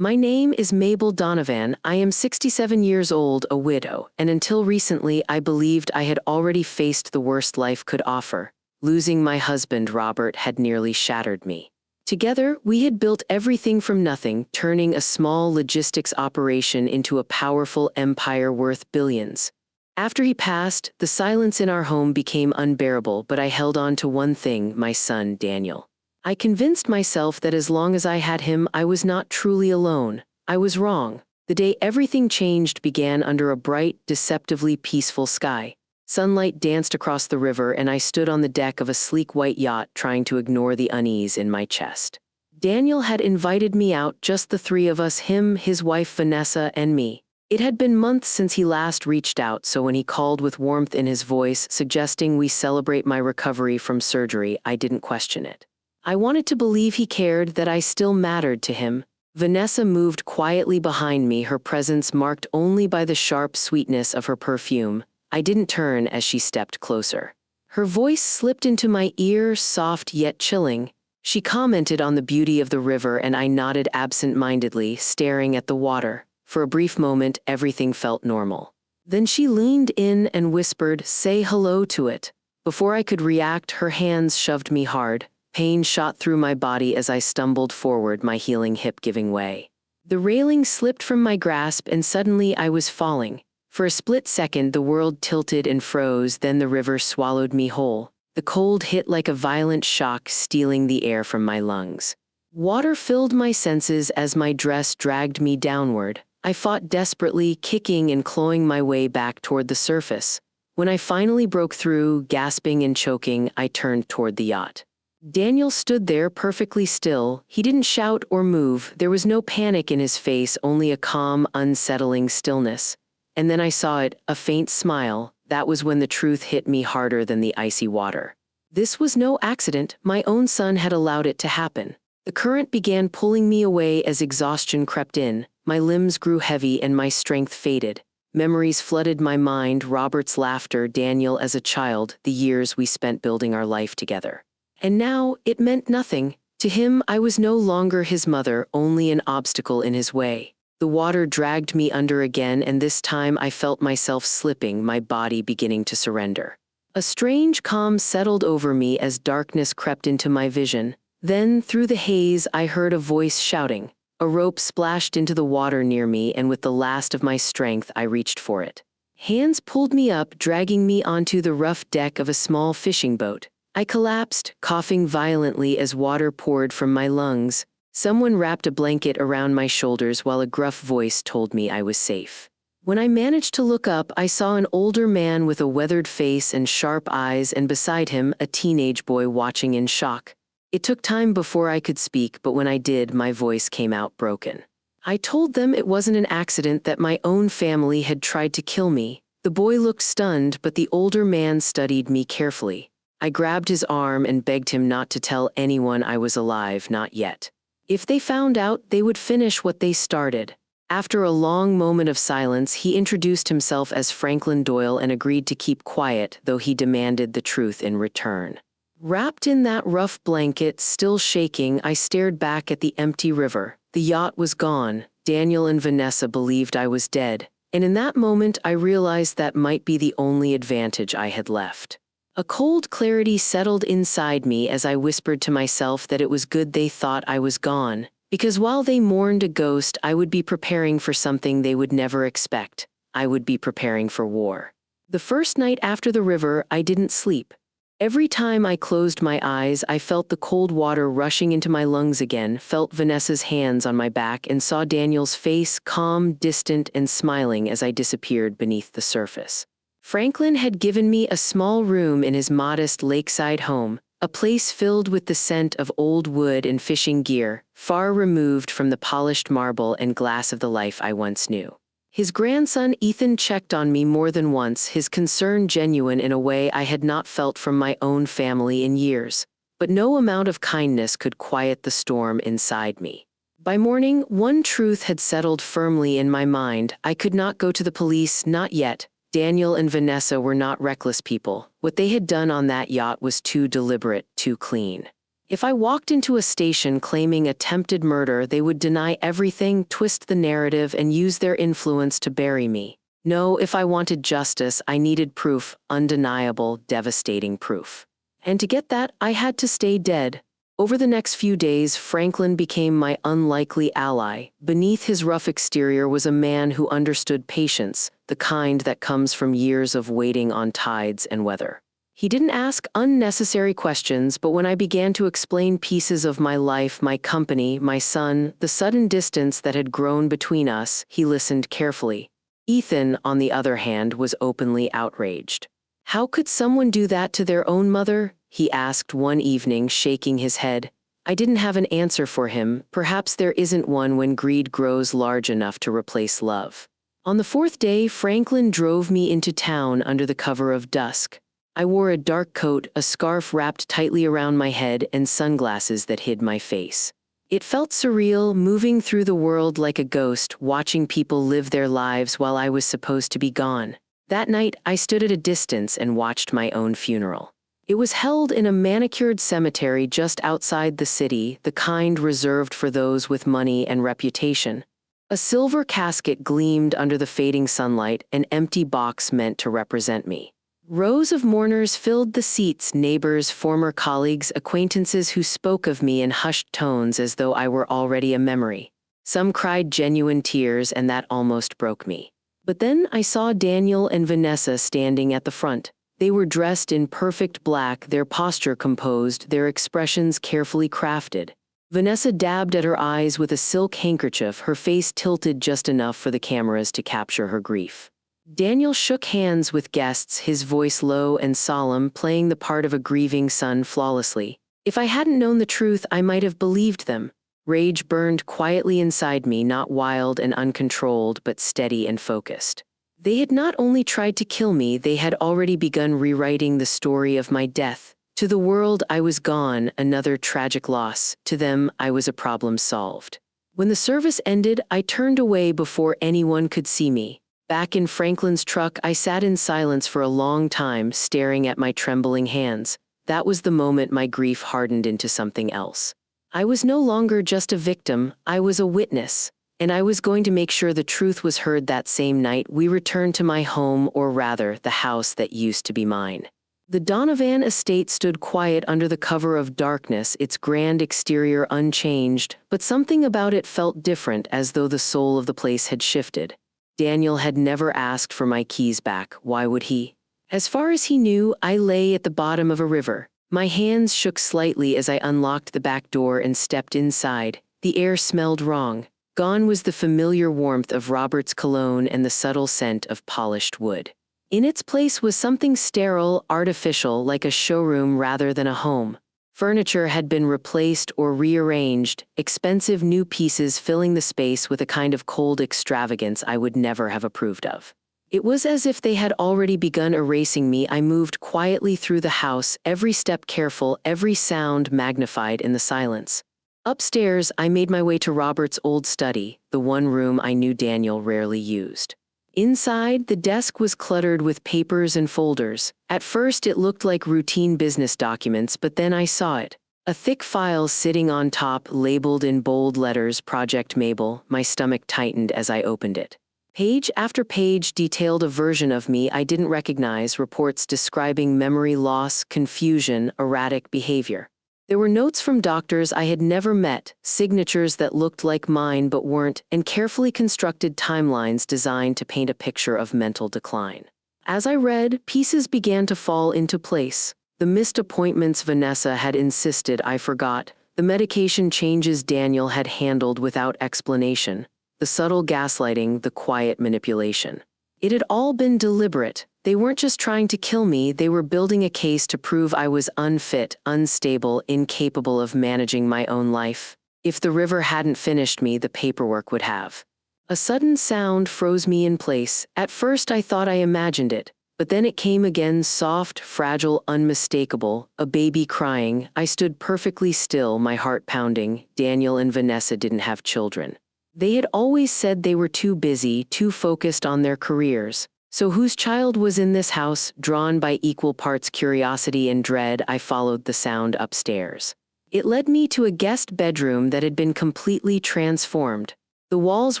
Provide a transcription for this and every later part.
My name is Mabel Donovan. I am 67 years old, a widow, and until recently I believed I had already faced the worst life could offer. Losing my husband, Robert, had nearly shattered me. Together, we had built everything from nothing, turning a small logistics operation into a powerful empire worth billions. After he passed, the silence in our home became unbearable, but I held on to one thing, my son, Daniel. I convinced myself that as long as I had him, I was not truly alone. I was wrong. The day everything changed began under a bright, deceptively peaceful sky. Sunlight danced across the river, and I stood on the deck of a sleek white yacht trying to ignore the unease in my chest. Daniel had invited me out, just the three of us, him, his wife Vanessa, and me. It had been months since he last reached out, so when he called with warmth in his voice, suggesting we celebrate my recovery from surgery, I didn't question it. I wanted to believe he cared, that I still mattered to him. Vanessa moved quietly behind me, her presence marked only by the sharp sweetness of her perfume. I didn't turn as she stepped closer. Her voice slipped into my ear, soft yet chilling. She commented on the beauty of the river, and I nodded absent-mindedly, staring at the water. For a brief moment, everything felt normal. Then she leaned in and whispered, "Say hello to it." Before I could react, her hands shoved me hard. Pain shot through my body as I stumbled forward, my healing hip giving way. The railing slipped from my grasp, and suddenly I was falling. For a split second, the world tilted and froze, then the river swallowed me whole. The cold hit like a violent shock, stealing the air from my lungs. Water filled my senses as my dress dragged me downward. I fought desperately, kicking and clawing my way back toward the surface. When I finally broke through, gasping and choking, I turned toward the yacht. Daniel stood there perfectly still. He didn't shout or move. There was no panic in his face, only a calm, unsettling stillness. And then I saw it, a faint smile. That was when the truth hit me harder than the icy water. This was no accident. My own son had allowed it to happen. The current began pulling me away as exhaustion crept in. My limbs grew heavy and my strength faded. Memories flooded my mind, Robert's laughter, Daniel as a child, the years we spent building our life together. And now, it meant nothing. To him, I was no longer his mother, only an obstacle in his way. The water dragged me under again, and this time I felt myself slipping, my body beginning to surrender. A strange calm settled over me as darkness crept into my vision. Then, through the haze, I heard a voice shouting. A rope splashed into the water near me, and with the last of my strength, I reached for it. Hands pulled me up, dragging me onto the rough deck of a small fishing boat. I collapsed, coughing violently as water poured from my lungs. Someone wrapped a blanket around my shoulders while a gruff voice told me I was safe. When I managed to look up, I saw an older man with a weathered face and sharp eyes, and beside him, a teenage boy watching in shock. It took time before I could speak, but when I did, my voice came out broken. I told them it wasn't an accident, that my own family had tried to kill me. The boy looked stunned, but the older man studied me carefully. I grabbed his arm and begged him not to tell anyone I was alive, not yet. If they found out, they would finish what they started. After a long moment of silence, he introduced himself as Franklin Doyle and agreed to keep quiet, though he demanded the truth in return. Wrapped in that rough blanket, still shaking, I stared back at the empty river. The yacht was gone. Daniel and Vanessa believed I was dead. And in that moment, I realized that might be the only advantage I had left. A cold clarity settled inside me as I whispered to myself that it was good they thought I was gone, because while they mourned a ghost, I would be preparing for something they would never expect. I would be preparing for war. The first night after the river, I didn't sleep. Every time I closed my eyes, I felt the cold water rushing into my lungs again, felt Vanessa's hands on my back, and saw Daniel's face, calm, distant, and smiling as I disappeared beneath the surface. Franklin had given me a small room in his modest lakeside home, a place filled with the scent of old wood and fishing gear, far removed from the polished marble and glass of the life I once knew. His grandson Ethan checked on me more than once, his concern genuine in a way I had not felt from my own family in years. But no amount of kindness could quiet the storm inside me. By morning, one truth had settled firmly in my mind. I could not go to the police, not yet. Daniel and Vanessa were not reckless people. What they had done on that yacht was too deliberate, too clean. If I walked into a station claiming attempted murder, they would deny everything, twist the narrative, and use their influence to bury me. No, if I wanted justice, I needed proof, undeniable, devastating proof. And to get that, I had to stay dead. Over the next few days, Franklin became my unlikely ally. Beneath his rough exterior was a man who understood patience, the kind that comes from years of waiting on tides and weather. He didn't ask unnecessary questions, but when I began to explain pieces of my life, my company, my son, the sudden distance that had grown between us, he listened carefully. Ethan, on the other hand, was openly outraged. "How could someone do that to their own mother?" he asked one evening, shaking his head. I didn't have an answer for him. Perhaps there isn't one when greed grows large enough to replace love. On the fourth day, Franklin drove me into town under the cover of dusk. I wore a dark coat, a scarf wrapped tightly around my head, and sunglasses that hid my face. It felt surreal, moving through the world like a ghost, watching people live their lives while I was supposed to be gone. That night, I stood at a distance and watched my own funeral. It was held in a manicured cemetery just outside the city, the kind reserved for those with money and reputation. A silver casket gleamed under the fading sunlight, an empty box meant to represent me. Rows of mourners filled the seats, neighbors, former colleagues, acquaintances who spoke of me in hushed tones as though I were already a memory. Some cried genuine tears, and that almost broke me. But then I saw Daniel and Vanessa standing at the front. They were dressed in perfect black, their posture composed, their expressions carefully crafted. Vanessa dabbed at her eyes with a silk handkerchief, her face tilted just enough for the cameras to capture her grief. Daniel shook hands with guests, his voice low and solemn, playing the part of a grieving son flawlessly. If I hadn't known the truth, I might have believed them. Rage burned quietly inside me, not wild and uncontrolled, but steady and focused. They had not only tried to kill me, they had already begun rewriting the story of my death. To the world, I was gone, another tragic loss. To them, I was a problem solved. When the service ended, I turned away before anyone could see me. Back in Franklin's truck, I sat in silence for a long time, staring at my trembling hands. That was the moment my grief hardened into something else. I was no longer just a victim, I was a witness. And I was going to make sure the truth was heard that same night we returned to my home, or rather, the house that used to be mine. The Donovan estate stood quiet under the cover of darkness, its grand exterior unchanged, but something about it felt different, as though the soul of the place had shifted. Daniel had never asked for my keys back. Why would he? As far as he knew, I lay at the bottom of a river. My hands shook slightly as I unlocked the back door and stepped inside. The air smelled wrong. Gone was the familiar warmth of Robert's cologne and the subtle scent of polished wood. In its place was something sterile, artificial, like a showroom rather than a home. Furniture had been replaced or rearranged, expensive new pieces filling the space with a kind of cold extravagance I would never have approved of. It was as if they had already begun erasing me. I moved quietly through the house, every step careful, every sound magnified in the silence. Upstairs, I made my way to Robert's old study, the one room I knew Daniel rarely used. Inside, the desk was cluttered with papers and folders. At first, it looked like routine business documents, but then I saw it. A thick file sitting on top, labeled in bold letters, Project Mabel. My stomach tightened as I opened it. Page after page detailed a version of me I didn't recognize, reports describing memory loss, confusion, erratic behavior. There were notes from doctors I had never met, signatures that looked like mine but weren't, and carefully constructed timelines designed to paint a picture of mental decline. As I read, pieces began to fall into place. The missed appointments Vanessa had insisted I forgot, the medication changes Daniel had handled without explanation, the subtle gaslighting, the quiet manipulation. It had all been deliberate. They weren't just trying to kill me, they were building a case to prove I was unfit, unstable, incapable of managing my own life. If the river hadn't finished me, the paperwork would have. A sudden sound froze me in place. At first I thought I imagined it, but then it came again, soft, fragile, unmistakable, a baby crying. I stood perfectly still, my heart pounding. Daniel and Vanessa didn't have children. They had always said they were too busy, too focused on their careers. So whose child was in this house? Drawn by equal parts curiosity and dread, I followed the sound upstairs. It led me to a guest bedroom that had been completely transformed. The walls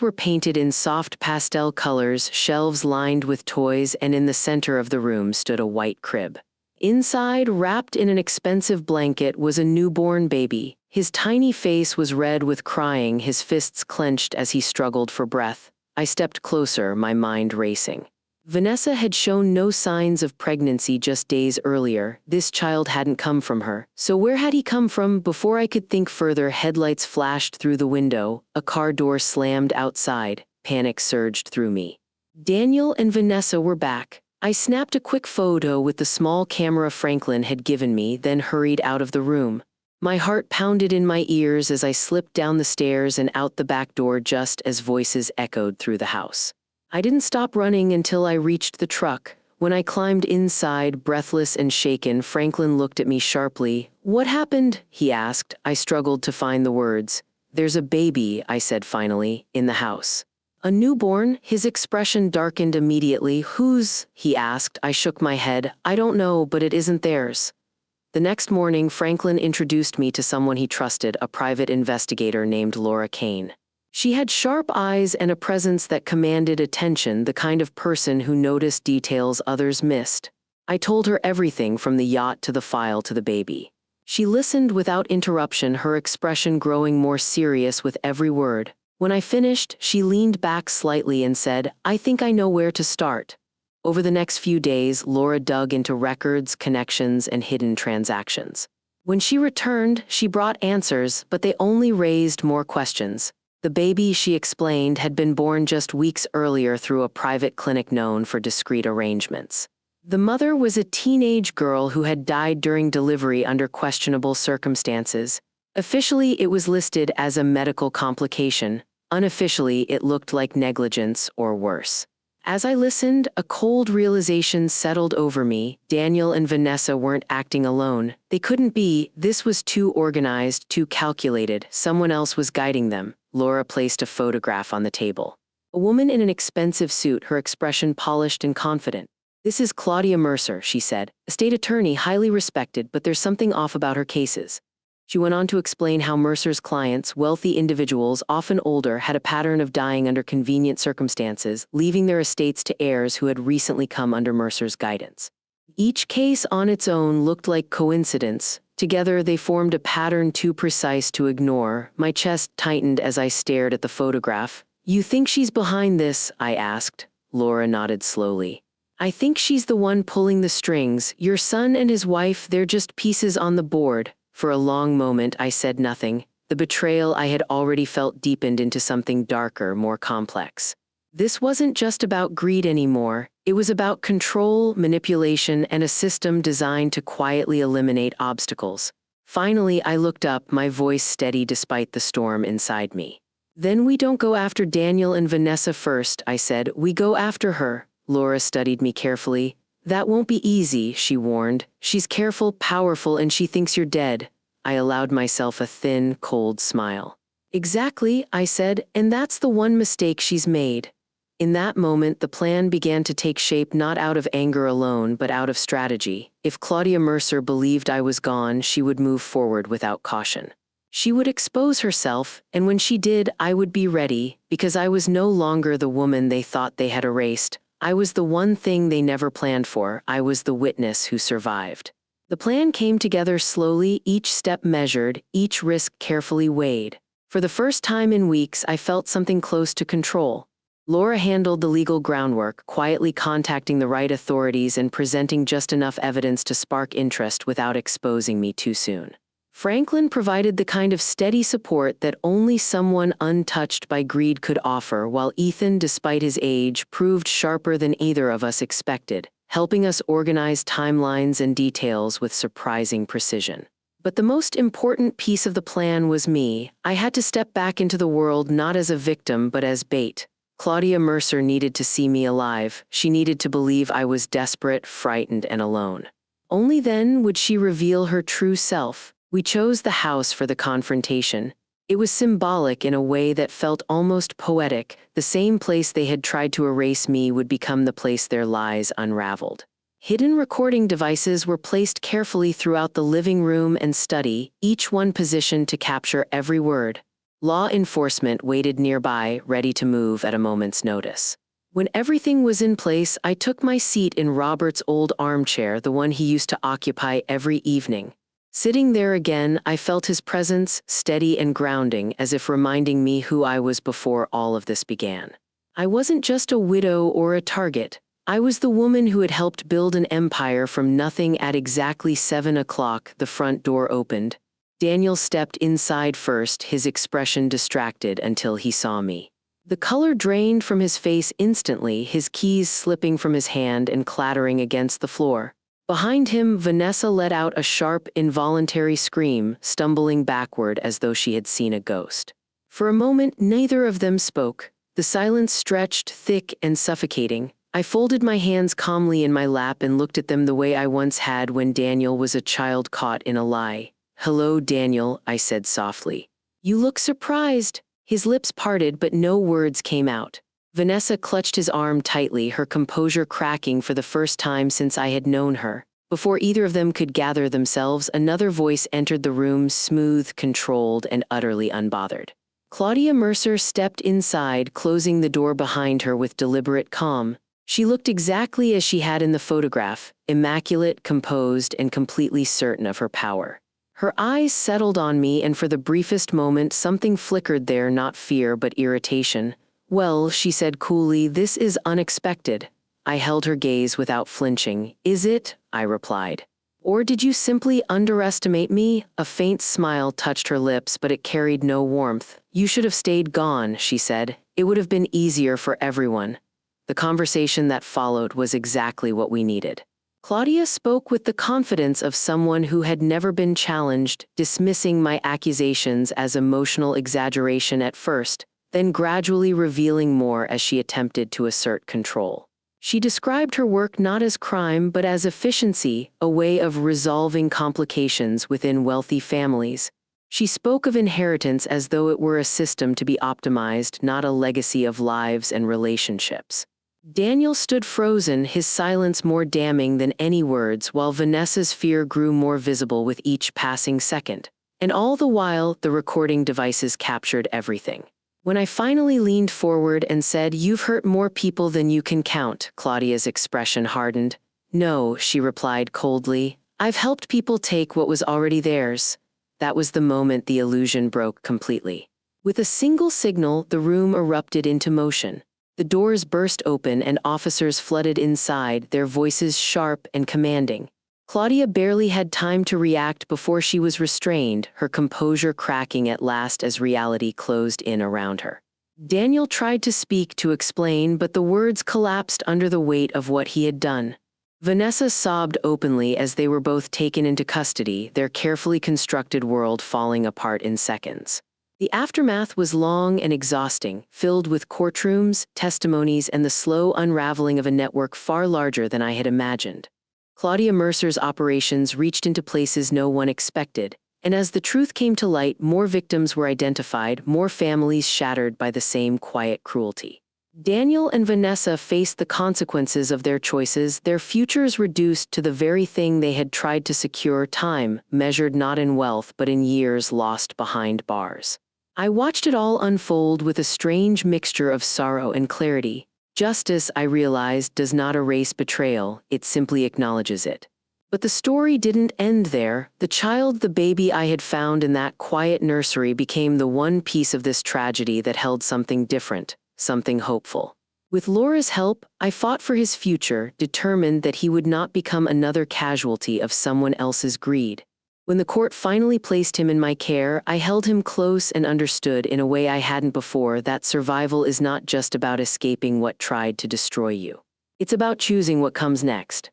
were painted in soft pastel colors, shelves lined with toys, and in the center of the room stood a white crib. Inside, wrapped in an expensive blanket, was a newborn baby. His tiny face was red with crying, his fists clenched as he struggled for breath. I stepped closer, my mind racing. Vanessa had shown no signs of pregnancy just days earlier. This child hadn't come from her. So where had he come from? Before I could think further, headlights flashed through the window. A car door slammed outside. Panic surged through me. Daniel and Vanessa were back. I snapped a quick photo with the small camera Franklin had given me, then hurried out of the room. My heart pounded in my ears as I slipped down the stairs and out the back door just as voices echoed through the house. I didn't stop running until I reached the truck. When I climbed inside, breathless and shaken, Franklin looked at me sharply. "What happened?" he asked. I struggled to find the words. "There's a baby," I said finally, "in the house." "A newborn?" His expression darkened immediately. "Whose?" he asked. I shook my head. "I don't know, but it isn't theirs." The next morning, Franklin introduced me to someone he trusted, a private investigator named Laura Kane. She had sharp eyes and a presence that commanded attention, the kind of person who noticed details others missed. I told her everything from the yacht to the file to the baby. She listened without interruption, her expression growing more serious with every word. When I finished, she leaned back slightly and said, "I think I know where to start." Over the next few days, Laura dug into records, connections, and hidden transactions. When she returned, she brought answers, but they only raised more questions. The baby, she explained, had been born just weeks earlier through a private clinic known for discreet arrangements. The mother was a teenage girl who had died during delivery under questionable circumstances. Officially, it was listed as a medical complication. Unofficially, it looked like negligence or worse. As I listened, a cold realization settled over me. Daniel and Vanessa weren't acting alone. They couldn't be. This was too organized, too calculated. Someone else was guiding them. Laura placed a photograph on the table. A woman in an expensive suit, her expression polished and confident. "This is Claudia Mercer," she said, "a state attorney highly respected, but there's something off about her cases." She went on to explain how Mercer's clients, wealthy individuals, often older, had a pattern of dying under convenient circumstances, leaving their estates to heirs who had recently come under Mercer's guidance. Each case on its own looked like coincidence. Together, they formed a pattern too precise to ignore. My chest tightened as I stared at the photograph. "You think she's behind this?" I asked. Laura nodded slowly. "I think she's the one pulling the strings. Your son and his wife, they're just pieces on the board." For a long moment, I said nothing. The betrayal I had already felt deepened into something darker, more complex. This wasn't just about greed anymore. It was about control, manipulation, and a system designed to quietly eliminate obstacles. Finally, I looked up, my voice steady despite the storm inside me. "Then we don't go after Daniel and Vanessa first," I said. "We go after her." Laura studied me carefully. "That won't be easy," she warned. "She's careful, powerful, and she thinks you're dead." I allowed myself a thin, cold smile. "Exactly," I said, "and that's the one mistake she's made." In that moment, the plan began to take shape, not out of anger alone, but out of strategy. If Claudia Mercer believed I was gone, she would move forward without caution. She would expose herself, and when she did, I would be ready, because I was no longer the woman they thought they had erased. I was the one thing they never planned for. I was the witness who survived. The plan came together slowly, each step measured, each risk carefully weighed. For the first time in weeks, I felt something close to control. Laura handled the legal groundwork, quietly contacting the right authorities and presenting just enough evidence to spark interest without exposing me too soon. Franklin provided the kind of steady support that only someone untouched by greed could offer, while Ethan, despite his age, proved sharper than either of us expected, helping us organize timelines and details with surprising precision. But the most important piece of the plan was me. I had to step back into the world not as a victim but as bait. Claudia Mercer needed to see me alive. She needed to believe I was desperate, frightened, and alone. Only then would she reveal her true self. We chose the house for the confrontation. It was symbolic in a way that felt almost poetic. The same place they had tried to erase me would become the place their lies unraveled. Hidden recording devices were placed carefully throughout the living room and study, each one positioned to capture every word. Law enforcement waited nearby, ready to move at a moment's notice. When everything was in place, I took my seat in Robert's old armchair, the one he used to occupy every evening. Sitting there again, I felt his presence, steady and grounding, as if reminding me who I was before all of this began. I wasn't just a widow or a target. I was the woman who had helped build an empire from nothing. At exactly 7 o'clock, the front door opened. Daniel stepped inside first, his expression distracted until he saw me. The color drained from his face instantly, his keys slipping from his hand and clattering against the floor. Behind him, Vanessa let out a sharp, involuntary scream, stumbling backward as though she had seen a ghost. For a moment, neither of them spoke. The silence stretched, thick and suffocating. I folded my hands calmly in my lap and looked at them the way I once had when Daniel was a child caught in a lie. "Hello, Daniel," I said softly. "You look surprised." His lips parted, but no words came out. Vanessa clutched his arm tightly, her composure cracking for the first time since I had known her. Before either of them could gather themselves, another voice entered the room, smooth, controlled, and utterly unbothered. Claudia Mercer stepped inside, closing the door behind her with deliberate calm. She looked exactly as she had in the photograph, immaculate, composed, and completely certain of her power. Her eyes settled on me, and for the briefest moment, something flickered there, not fear, but irritation. "Well," she said coolly, "this is unexpected." I held her gaze without flinching. "Is it?" I replied. "Or did you simply underestimate me?" A faint smile touched her lips, but it carried no warmth. "You should have stayed gone," she said. "It would have been easier for everyone." The conversation that followed was exactly what we needed. Claudia spoke with the confidence of someone who had never been challenged, dismissing my accusations as emotional exaggeration at first, then gradually revealing more as she attempted to assert control. She described her work not as crime but as efficiency, a way of resolving complications within wealthy families. She spoke of inheritance as though it were a system to be optimized, not a legacy of lives and relationships. Daniel stood frozen, his silence more damning than any words, while Vanessa's fear grew more visible with each passing second. And all the while, the recording devices captured everything. When I finally leaned forward and said, "You've hurt more people than you can count," Claudia's expression hardened. "No," she replied coldly. "I've helped people take what was already theirs." That was the moment the illusion broke completely. With a single signal, the room erupted into motion. The doors burst open and officers flooded inside, their voices sharp and commanding. Claudia barely had time to react before she was restrained, her composure cracking at last as reality closed in around her. Daniel tried to speak, to explain, but the words collapsed under the weight of what he had done. Vanessa sobbed openly as they were both taken into custody, their carefully constructed world falling apart in seconds. The aftermath was long and exhausting, filled with courtrooms, testimonies, and the slow unraveling of a network far larger than I had imagined. Claudia Mercer's operations reached into places no one expected, and as the truth came to light, more victims were identified, more families shattered by the same quiet cruelty. Daniel and Vanessa faced the consequences of their choices, their futures reduced to the very thing they had tried to secure: time, measured not in wealth but in years lost behind bars. I watched it all unfold with a strange mixture of sorrow and clarity. Justice, I realized, does not erase betrayal, it simply acknowledges it. But the story didn't end there. The child, the baby I had found in that quiet nursery, became the one piece of this tragedy that held something different, something hopeful. With Laura's help, I fought for his future, determined that he would not become another casualty of someone else's greed. When the court finally placed him in my care, I held him close and understood in a way I hadn't before that survival is not just about escaping what tried to destroy you. It's about choosing what comes next.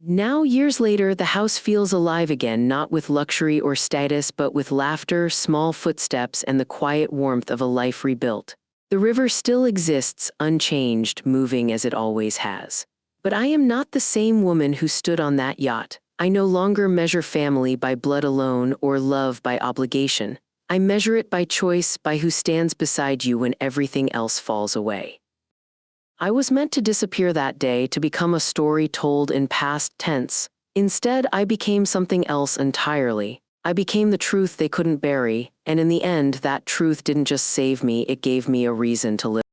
Now, years later, the house feels alive again, not with luxury or status, but with laughter, small footsteps, and the quiet warmth of a life rebuilt. The river still exists, unchanged, moving as it always has. But I am not the same woman who stood on that yacht. I no longer measure family by blood alone or love by obligation. I measure it by choice, by who stands beside you when everything else falls away. I was meant to disappear that day to become a story told in past tense. Instead, I became something else entirely. I became the truth they couldn't bury, and in the end, that truth didn't just save me, it gave me a reason to live.